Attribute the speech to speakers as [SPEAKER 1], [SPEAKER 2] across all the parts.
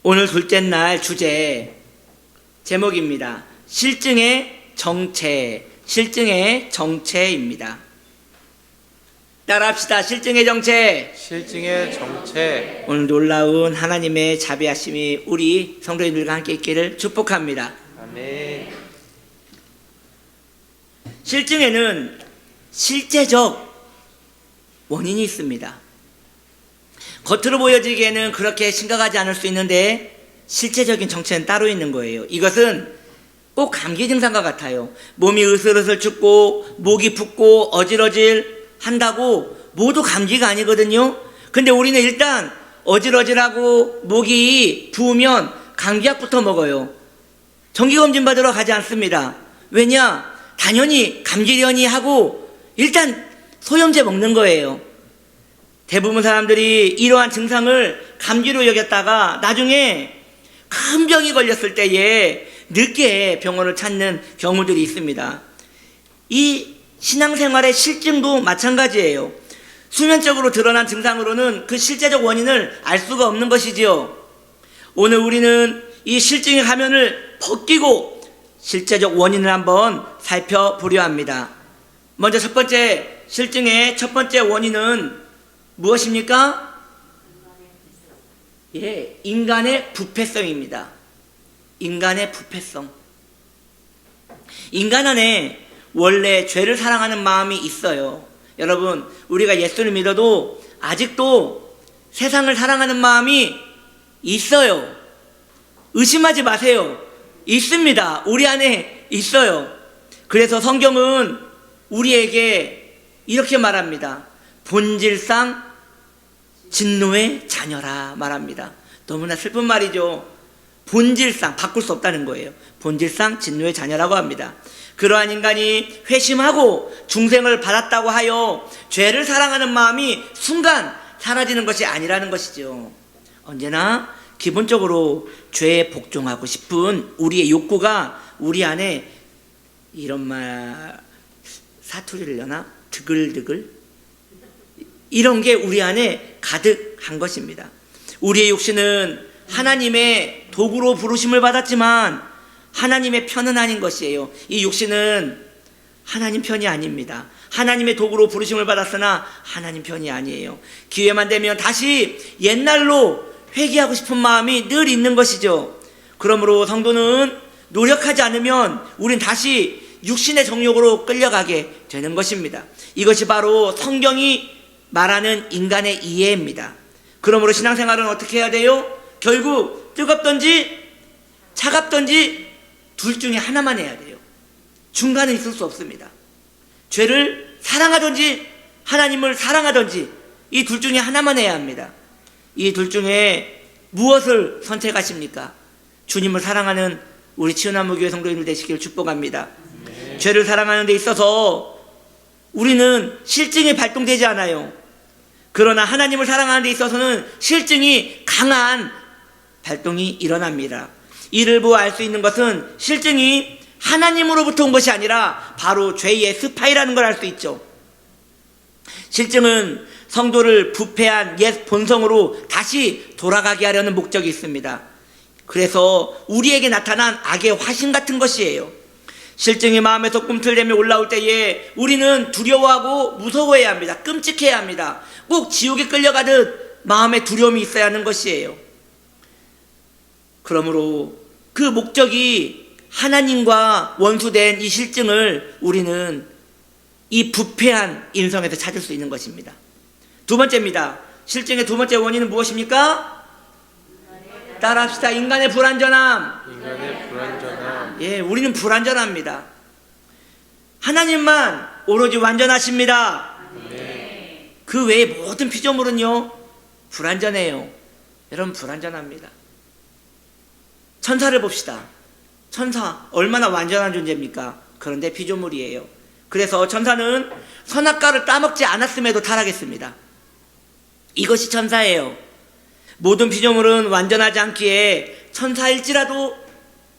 [SPEAKER 1] 오늘 둘째 날 주제 제목입니다. 실증의 정체, 실증의 정체입니다. 따라합시다. 실증의 정체.
[SPEAKER 2] 실증의 정체.
[SPEAKER 1] 오늘 놀라운 하나님의 자비하심이 우리 성도님들과 함께 있기를 축복합니다.
[SPEAKER 2] 아멘.
[SPEAKER 1] 실증에는 실제적 원인이 있습니다. 겉으로 보여지기에는 그렇게 심각하지 않을 수 있는데 실제적인 정체는 따로 있는 거예요. 이것은 꼭 감기 증상과 같아요. 몸이 으슬으슬 춥고 목이 붓고 어질어질 한다고 모두 감기가 아니거든요. 근데 우리는 일단 어질어질하고 목이 부으면 감기약부터 먹어요. 정기검진 받으러 가지 않습니다. 왜냐? 당연히 감기려니 하고 일단 소염제 먹는 거예요. 대부분 사람들이 이러한 증상을 감기로 여겼다가 나중에 큰 병이 걸렸을 때에 늦게 병원을 찾는 경우들이 있습니다. 이 신앙생활의 실증도 마찬가지예요. 수면적으로 드러난 증상으로는 그 실제적 원인을 알 수가 없는 것이지요. 오늘 우리는 이 실증의 가면을 벗기고 실제적 원인을 한번 살펴보려 합니다. 먼저 첫 번째 실증의 첫 번째 원인은 무엇입니까? 인간의 부패성입니다. 인간의 부패성. 인간 안에 원래 죄를 사랑하는 마음이 있어요. 여러분, 우리가 예수를 믿어도 아직도 세상을 사랑하는 마음이 있어요. 의심하지 마세요. 있습니다. 우리 안에 있어요. 그래서 성경은 우리에게 이렇게 말합니다. 본질상 진노의 자녀라 말합니다. 너무나 슬픈 말이죠. 본질상 바꿀 수 없다는 거예요. 본질상 진노의 자녀라고 합니다. 그러한 인간이 회심하고 중생을 받았다고 하여 죄를 사랑하는 마음이 순간 사라지는 것이 아니라는 것이죠. 언제나 기본적으로 죄에 복종하고 싶은 우리의 욕구가 우리 안에 이런 말 사투리를 여나 드글드글 이런 게 우리 안에 가득한 것입니다. 우리의 육신은 하나님의 도구로 부르심을 받았지만 하나님의 편은 아닌 것이에요. 이 육신은 하나님 편이 아닙니다. 하나님의 도구로 부르심을 받았으나 하나님 편이 아니에요. 기회만 되면 다시 옛날로 회개하고 싶은 마음이 늘 있는 것이죠. 그러므로 성도는 노력하지 않으면 우린 다시 육신의 정욕으로 끌려가게 되는 것입니다. 이것이 바로 성경이 말하는 인간의 이해입니다. 그러므로 신앙생활은 어떻게 해야 돼요? 결국 뜨겁든지 차갑든지 둘 중에 하나만 해야 돼요. 중간은 있을 수 없습니다. 죄를 사랑하든지 하나님을 사랑하든지 이 둘 중에 하나만 해야 합니다. 이 둘 중에 무엇을 선택하십니까? 주님을 사랑하는 우리 치유나무교회 성도님들 되시길 축복합니다. 죄를 사랑하는 데 있어서 우리는 실증이 발동되지 않아요. 그러나 하나님을 사랑하는 데 있어서는 실증이 강한 발동이 일어납니다. 이를 보아 알 수 있는 것은 실증이 하나님으로부터 온 것이 아니라 바로 죄의 스파이라는 걸 알 수 있죠. 실증은 성도를 부패한 옛 본성으로 다시 돌아가게 하려는 목적이 있습니다. 그래서 우리에게 나타난 악의 화신 같은 것이에요. 실증이 마음에서 꿈틀대며 올라올 때에 우리는 두려워하고 무서워해야 합니다. 끔찍해야 합니다. 꼭 지옥에 끌려가듯 마음에 두려움이 있어야 하는 것이에요. 그러므로 그 목적이 하나님과 원수된 이 실증을 우리는 이 부패한 인성에서 찾을 수 있는 것입니다. 두 번째입니다. 실증의 두 번째 원인은 무엇입니까? 따라합시다. 인간의 불완전함.
[SPEAKER 2] 인간의 불완전함.
[SPEAKER 1] 우리는 불완전합니다. 하나님만 오로지 완전하십니다.
[SPEAKER 2] 네.
[SPEAKER 1] 그 외의 모든 피조물은요 불완전해요. 여러분 불완전합니다. 천사를 봅시다. 천사 얼마나 완전한 존재입니까? 그런데 피조물이에요. 그래서 천사는 선악과를 따먹지 않았음에도 타락했습니다. 이것이 천사예요. 모든 피조물은 완전하지 않기에 천사일지라도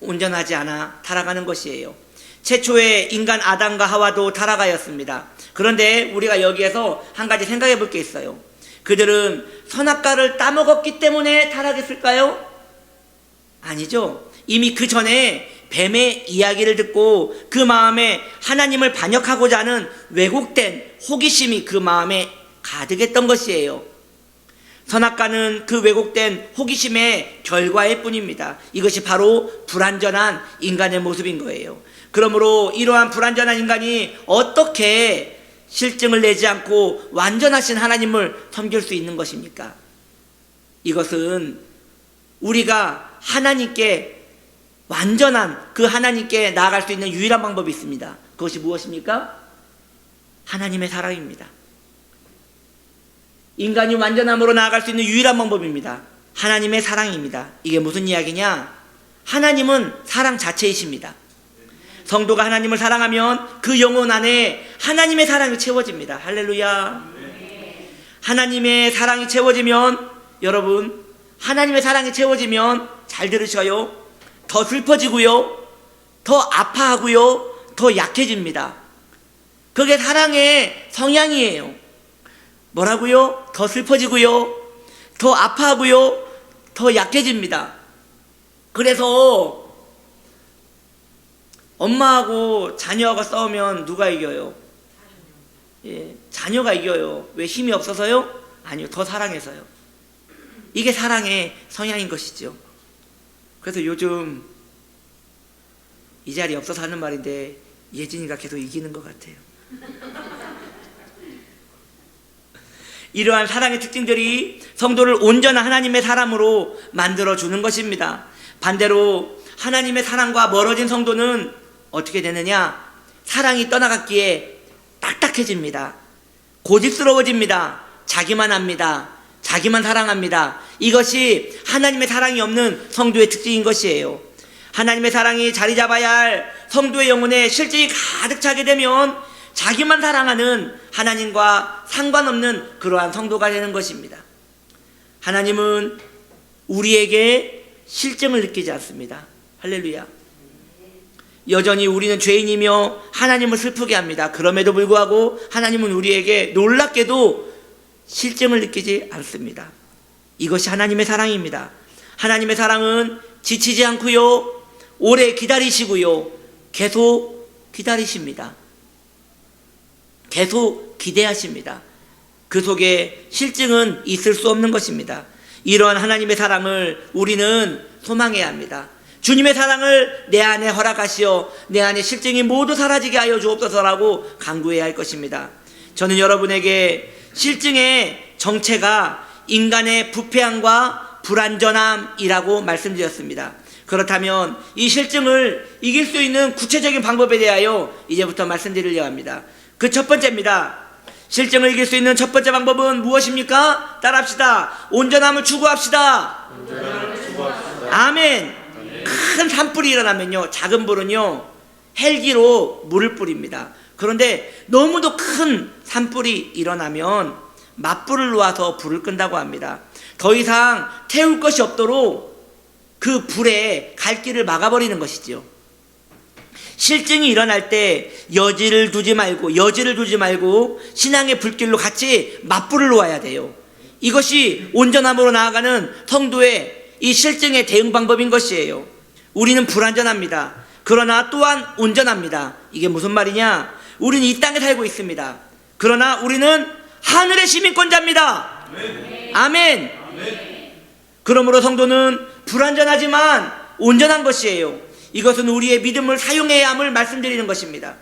[SPEAKER 1] 온전하지 않아 타락하는 것이에요. 최초의 인간 아담과 하와도 타락하였습니다. 그런데 우리가 여기에서 한 가지 생각해 볼 게 있어요. 그들은 선악과를 따먹었기 때문에 타락했을까요? 아니죠. 이미 그 전에 뱀의 이야기를 듣고 그 마음에 하나님을 반역하고자 하는 왜곡된 호기심이 그 마음에 가득했던 것이에요. 선악과는 그 왜곡된 호기심의 결과일 뿐입니다. 이것이 바로 불완전한 인간의 모습인 거예요. 그러므로 이러한 불완전한 인간이 어떻게 실증을 내지 않고 완전하신 하나님을 섬길 수 있는 것입니까? 이것은 우리가 하나님께 완전한 그 하나님께 나아갈 수 있는 유일한 방법이 있습니다. 그것이 무엇입니까? 하나님의 사랑입니다. 인간이 완전함으로 나아갈 수 있는 유일한 방법입니다. 하나님의 사랑입니다. 이게 무슨 이야기냐? 하나님은 사랑 자체이십니다. 성도가 하나님을 사랑하면 그 영혼 안에 하나님의 사랑이 채워집니다. 할렐루야. 하나님의 사랑이 채워지면, 여러분, 하나님의 사랑이 채워지면, 잘 들으셔요, 더 슬퍼지고요, 더 아파하고요, 더 약해집니다. 그게 사랑의 성향이에요. 뭐라고요? 더 슬퍼지고요, 더 아파하고요, 더 약해집니다. 그래서 엄마하고 자녀하고 싸우면 누가 이겨요? 자녀가 이겨요. 왜? 힘이 없어서요? 아니요, 더 사랑해서요. 이게 사랑의 성향인 것이죠. 그래서 요즘 이 자리에 없어서 하는 말인데 예진이가 계속 이기는 것 같아요. 이러한 사랑의 특징들이 성도를 온전한 하나님의 사람으로 만들어주는 것입니다. 반대로 하나님의 사랑과 멀어진 성도는 어떻게 되느냐? 사랑이 떠나갔기에 딱딱해집니다. 고집스러워집니다. 자기만 합니다. 자기만 사랑합니다. 이것이 하나님의 사랑이 없는 성도의 특징인 것이에요. 하나님의 사랑이 자리 잡아야 할 성도의 영혼에 실증이 가득 차게 되면 자기만 사랑하는 하나님과 상관없는 그러한 성도가 되는 것입니다. 하나님은 우리에게 실증을 느끼지 않습니다. 할렐루야. 여전히 우리는 죄인이며 하나님을 슬프게 합니다. 그럼에도 불구하고 하나님은 우리에게 놀랍게도 실증을 느끼지 않습니다. 이것이 하나님의 사랑입니다. 하나님의 사랑은 지치지 않고요, 오래 기다리시고요, 계속 기다리십니다. 계속 기대하십니다. 그 속에 실증은 있을 수 없는 것입니다. 이러한 하나님의 사랑을 우리는 소망해야 합니다. 주님의 사랑을 내 안에 허락하시어 내 안에 실증이 모두 사라지게 하여 주옵소서라고 간구해야 할 것입니다. 저는 여러분에게 실증의 정체가 인간의 부패함과 불완전함이라고 말씀드렸습니다. 그렇다면 이 실증을 이길 수 있는 구체적인 방법에 대하여 이제부터 말씀드리려고 합니다. 그 첫 번째입니다. 실증을 이길 수 있는 첫 번째 방법은 무엇입니까? 따라합시다. 온전함을 추구합시다. 아멘. 큰 산불이 일어나면요, 작은 불은요 헬기로 물을 뿌립니다. 그런데 너무도 큰 산불이 일어나면 맞불을 놓아서 불을 끈다고 합니다. 더 이상 태울 것이 없도록 그 불에 갈 길을 막아버리는 것이지요. 실증이 일어날 때 여지를 두지 말고 신앙의 불길로 같이 맞불을 놓아야 돼요. 이것이 온전함으로 나아가는 성도의 이 실증의 대응 방법인 것이에요. 우리는 불완전합니다. 그러나 또한 온전합니다. 이게 무슨 말이냐? 우리는 이 땅에 살고 있습니다. 그러나 우리는 하늘의 시민권자입니다. 아멘. 그러므로 성도는 불완전하지만 온전한 것이에요. 이것은 우리의 믿음을 사용해야 함을 말씀드리는 것입니다.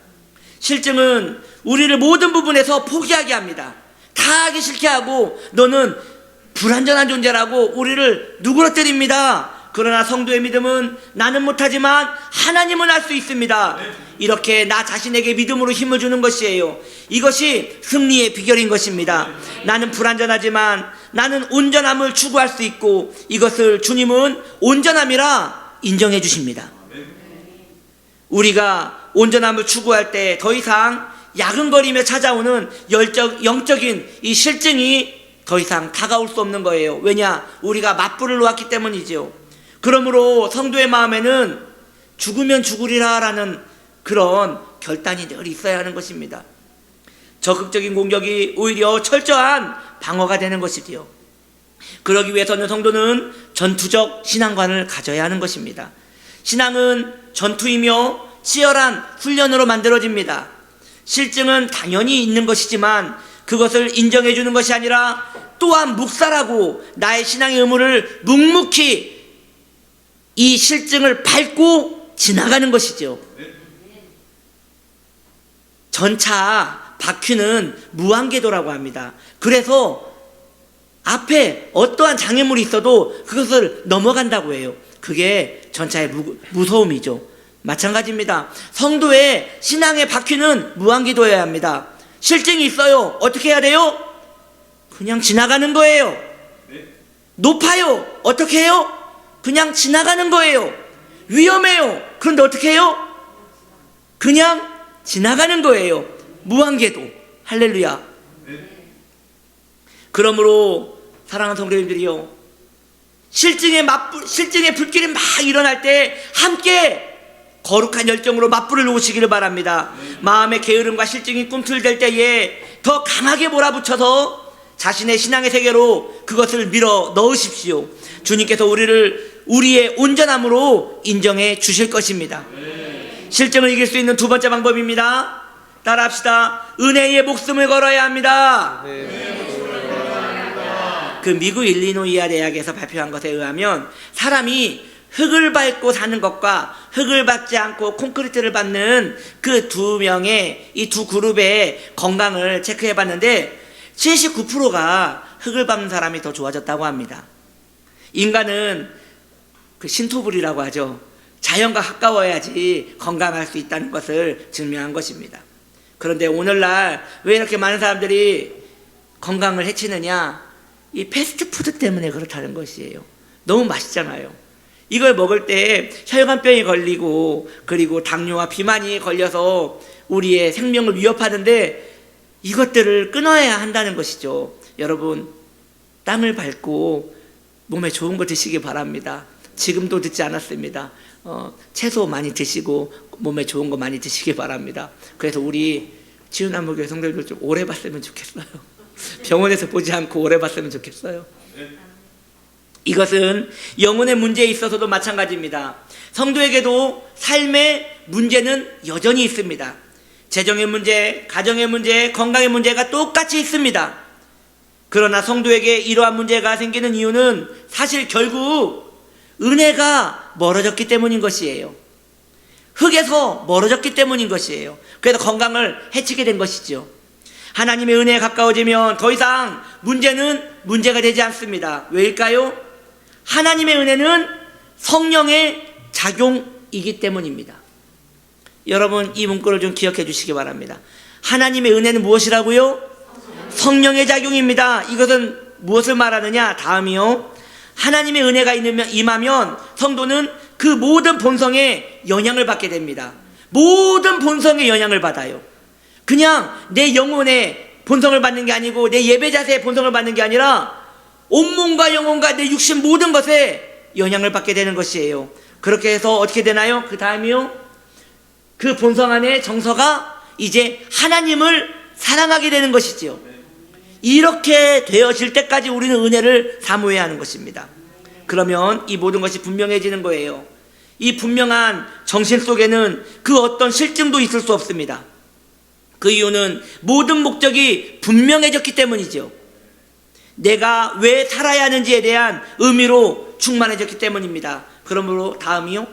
[SPEAKER 1] 실증은 우리를 모든 부분에서 포기하게 합니다. 다 하기 싫게 하고 너는 불완전한 존재라고 우리를 누그러뜨립니다. 그러나 성도의 믿음은 나는 못하지만 하나님은 할 수 있습니다. 이렇게 나 자신에게 믿음으로 힘을 주는 것이에요. 이것이 승리의 비결인 것입니다. 나는 불완전하지만 나는 온전함을 추구할 수 있고 이것을 주님은 온전함이라 인정해 주십니다. 우리가 온전함을 추구할 때 더 이상 야근거리며 찾아오는 영적인 이 실증이 더 이상 다가올 수 없는 거예요. 왜냐? 우리가 맞불을 놓았기 때문이죠. 그러므로 성도의 마음에는 죽으면 죽으리라 라는 그런 결단이 늘 있어야 하는 것입니다. 적극적인 공격이 오히려 철저한 방어가 되는 것이지요. 그러기 위해서는 성도는 전투적 신앙관을 가져야 하는 것입니다. 신앙은 전투이며 치열한 훈련으로 만들어집니다. 실증은 당연히 있는 것이지만 그것을 인정해 주는 것이 아니라 또한 묵살하고 나의 신앙의 의무를 묵묵히 이 실증을 밟고 지나가는 것이죠. 전차 바퀴는 무한궤도라고 합니다. 그래서 앞에 어떠한 장애물이 있어도 그것을 넘어간다고 해요. 그게 전차의 무서움이죠. 마찬가지입니다. 성도의 신앙의 바퀴는 무한궤도여야 합니다. 실증이 있어요. 어떻게 해야 돼요? 그냥 지나가는 거예요. 높아요. 어떻게 해요? 그냥 지나가는 거예요. 위험해요. 그런데 어떻게 해요? 그냥 지나가는 거예요. 무한궤도. 할렐루야. 그러므로 사랑하는 성도님들이요, 실증의 불길이 막 일어날 때 함께 거룩한 열정으로 맞불을 놓으시기를 바랍니다. 마음의 게으름과 실증이 꿈틀댈 때에 더 강하게 몰아붙여서 자신의 신앙의 세계로 그것을 밀어 넣으십시오. 주님께서 우리의 온전함으로 인정해 주실 것입니다. 실증을 이길 수 있는 두 번째 방법입니다. 따라합시다. 은혜의 목숨을 걸어야 합니다. 그 미국 일리노이아 대학에서 발표한 것에 의하면 사람이 흙을 밟고 사는 것과 흙을 밟지 않고 콘크리트를 밟는 그 두 명의 이 두 그룹의 건강을 체크해 봤는데 79%가 흙을 밟는 사람이 더 좋아졌다고 합니다. 인간은 그 신토불이라고 하죠. 자연과 가까워야지 건강할 수 있다는 것을 증명한 것입니다. 그런데 오늘날 왜 이렇게 많은 사람들이 건강을 해치느냐? 이 패스트푸드 때문에 그렇다는 것이에요. 너무 맛있잖아요. 이걸 먹을 때 혈관병이 걸리고 그리고 당뇨와 비만이 걸려서 우리의 생명을 위협하는데 이것들을 끊어야 한다는 것이죠. 여러분, 땅을 밟고 몸에 좋은 거 드시기 바랍니다. 지금도 듣지 않았습니다. 채소 많이 드시고 몸에 좋은 거 많이 드시기 바랍니다. 그래서 우리 지훈나무교회 성도들 좀 오래 봤으면 좋겠어요. 병원에서 보지 않고 오래 봤으면 좋겠어요. 이것은 영혼의 문제에 있어서도 마찬가지입니다. 성도에게도 삶의 문제는 여전히 있습니다. 재정의 문제, 가정의 문제, 건강의 문제가 똑같이 있습니다. 그러나 성도에게 이러한 문제가 생기는 이유는 사실 결국 은혜가 멀어졌기 때문인 것이에요. 흙에서 멀어졌기 때문인 것이에요. 그래서 건강을 해치게 된 것이죠. 하나님의 은혜에 가까워지면 더 이상 문제는 문제가 되지 않습니다. 왜일까요? 하나님의 은혜는 성령의 작용이기 때문입니다. 여러분, 이 문구를 좀 기억해 주시기 바랍니다. 하나님의 은혜는 무엇이라고요? 성령의 작용입니다. 이것은 무엇을 말하느냐? 다음이요. 하나님의 은혜가 임하면 성도는 그 모든 본성에 영향을 받게 됩니다. 모든 본성에 영향을 받아요. 그냥 내 영혼의 본성을 받는 게 아니고 내 예배 자세의 본성을 받는 게 아니라 온몸과 영혼과 내 육신 모든 것에 영향을 받게 되는 것이에요. 그렇게 해서 어떻게 되나요? 그 다음이요. 그 본성 안에 정서가 이제 하나님을 사랑하게 되는 것이지요. 이렇게 되어질 때까지 우리는 은혜를 사모해야 하는 것입니다. 그러면 이 모든 것이 분명해지는 거예요. 이 분명한 정신 속에는 그 어떤 실증도 있을 수 없습니다. 그 이유는 모든 목적이 분명해졌기 때문이죠. 내가 왜 살아야 하는지에 대한 의미로 충만해졌기 때문입니다. 그러므로 다음이요.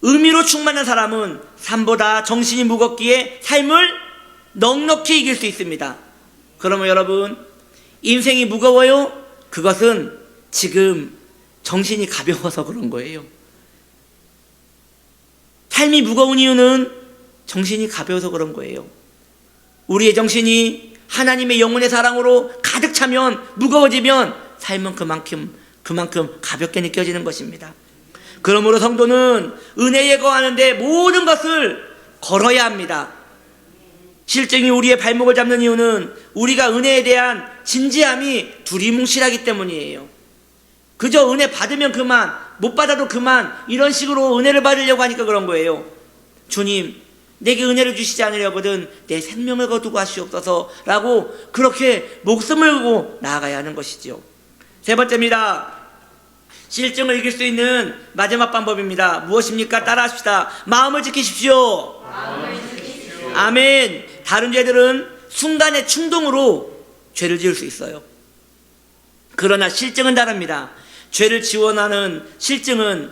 [SPEAKER 1] 의미로 충만한 사람은 삶보다 정신이 무겁기에 삶을 넉넉히 이길 수 있습니다. 그러면 여러분, 인생이 무거워요? 그것은 지금 정신이 가벼워서 그런 거예요. 삶이 무거운 이유는 정신이 가벼워서 그런 거예요. 우리의 정신이 하나님의 영혼의 사랑으로 가득 차면, 무거워지면 삶은 그만큼 가볍게 느껴지는 것입니다. 그러므로 성도는 은혜에 거하는데 모든 것을 걸어야 합니다. 실증이 우리의 발목을 잡는 이유는 우리가 은혜에 대한 진지함이 두리뭉실하기 때문이에요. 그저 은혜 받으면 그만, 못 받아도 그만, 이런 식으로 은혜를 받으려고 하니까 그런 거예요. 주님, 내게 은혜를 주시지 않으려거든 내 생명을 거두고 하시옵소서 라고 그렇게 목숨을 걸고 나아가야 하는 것이죠. 세 번째입니다. 실증을 이길 수 있는 마지막 방법입니다. 무엇입니까? 따라합시다. 마음을 지키십시오. 아멘. 다른 죄들은 순간의 충동으로 죄를 지을 수 있어요. 그러나 실증은 다릅니다. 죄를 지원하는 실증은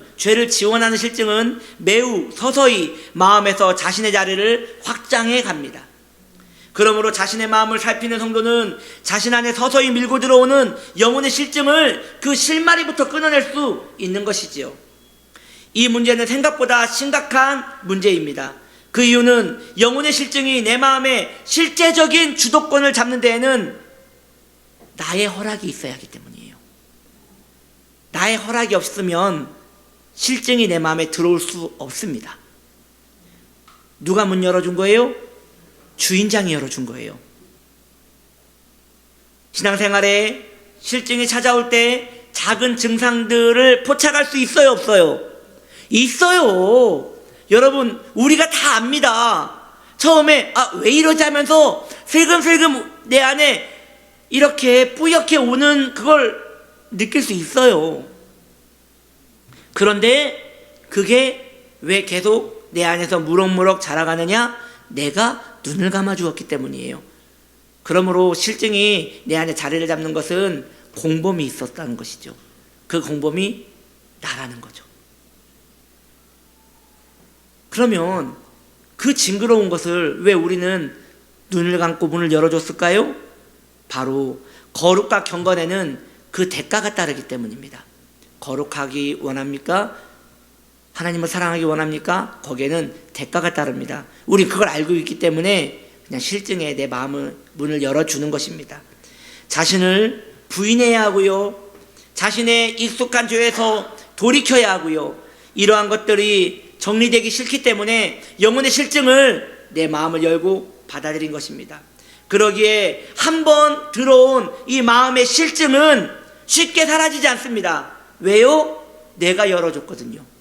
[SPEAKER 1] 매우 서서히 마음에서 자신의 자리를 확장해 갑니다. 그러므로 자신의 마음을 살피는 성도는 자신 안에 서서히 밀고 들어오는 영혼의 실증을 그 실마리부터 끊어낼 수 있는 것이지요. 이 문제는 생각보다 심각한 문제입니다. 그 이유는 영혼의 실증이 내 마음의 실제적인 주도권을 잡는 데에는 나의 허락이 있어야 하기 때문이에요. 나의 허락이 없으면 실증이 내 마음에 들어올 수 없습니다. 누가 문 열어준 거예요? 주인장이 열어준 거예요. 신앙생활에 실증이 찾아올 때 작은 증상들을 포착할 수 있어요, 없어요? 있어요. 여러분, 우리가 다 압니다. 처음에 왜 이러지 하면서 슬금슬금 내 안에 이렇게 뿌옇게 오는 그걸 느낄 수 있어요. 그런데 그게 왜 계속 내 안에서 무럭무럭 자라가느냐? 내가 눈을 감아 주었기 때문이에요. 그러므로 실증이 내 안에 자리를 잡는 것은 공범이 있었다는 것이죠. 그 공범이 나라는 거죠. 그러면 그 징그러운 것을 왜 우리는 눈을 감고 문을 열어줬을까요? 바로 거룩과 경건에는 그 대가가 따르기 때문입니다. 거룩하기 원합니까? 하나님을 사랑하기 원합니까? 거기에는 대가가 따릅니다. 우리 그걸 알고 있기 때문에 그냥 실증에 내 마음을 문을 열어주는 것입니다. 자신을 부인해야 하고요. 자신의 익숙한 죄에서 돌이켜야 하고요. 이러한 것들이 정리되기 싫기 때문에 영혼의 실증을 내 마음을 열고 받아들인 것입니다. 그러기에 한번 들어온 이 마음의 실증은 쉽게 사라지지 않습니다. 왜요? 내가 열어줬거든요.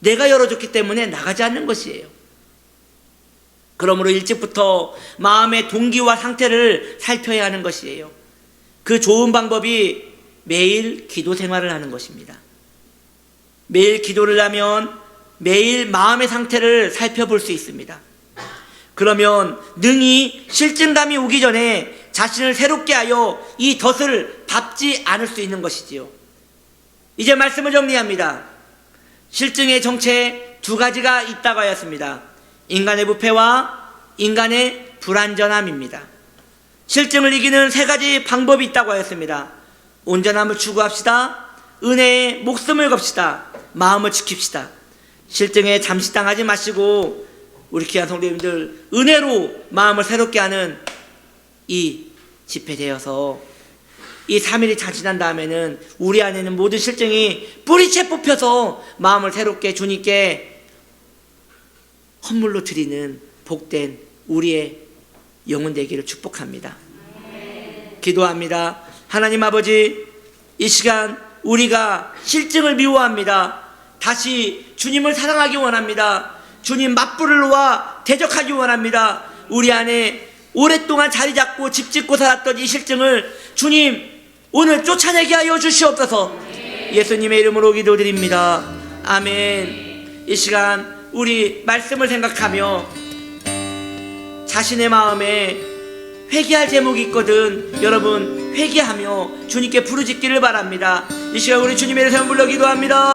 [SPEAKER 1] 내가 열어줬기 때문에 나가지 않는 것이에요. 그러므로 일찍부터 마음의 동기와 상태를 살펴야 하는 것이에요. 그 좋은 방법이 매일 기도 생활을 하는 것입니다. 매일 기도를 하면 매일 마음의 상태를 살펴볼 수 있습니다. 그러면 능히 실증감이 오기 전에 자신을 새롭게 하여 이 덫을 밟지 않을 수 있는 것이지요. 이제 말씀을 정리합니다. 실증의 정체 두 가지가 있다고 하였습니다. 인간의 부패와 인간의 불완전함입니다. 실증을 이기는 세 가지 방법이 있다고 하였습니다. 온전함을 추구합시다. 은혜에 목숨을 겁시다. 마음을 지킵시다. 실증에 잠시 당하지 마시고 우리 귀한 성도님들 은혜로 마음을 새롭게 하는 이 집회 되어서 이 3일이 잘 지난 다음에는 우리 안에는 모든 실증이 뿌리채 뽑혀서 마음을 새롭게 주님께 헌물로 드리는 복된 우리의 영혼 되기를 축복합니다. 기도합니다. 하나님 아버지, 이 시간 우리가 실증을 미워합니다. 다시 주님을 사랑하기 원합니다. 주님 맞불을 놓아 대적하기 원합니다. 우리 안에 오랫동안 자리 잡고 집 짓고 살았던 이 실증을 주님 오늘 쫓아내게 하여 주시옵소서. 예수님의 이름으로 기도드립니다. 아멘. 이 시간 우리 말씀을 생각하며 자신의 마음에 회개할 제목이 있거든 여러분 회개하며 주님께 부르짖기를 바랍니다. 이 시간 우리 주님의 이름을 불러 기도합니다.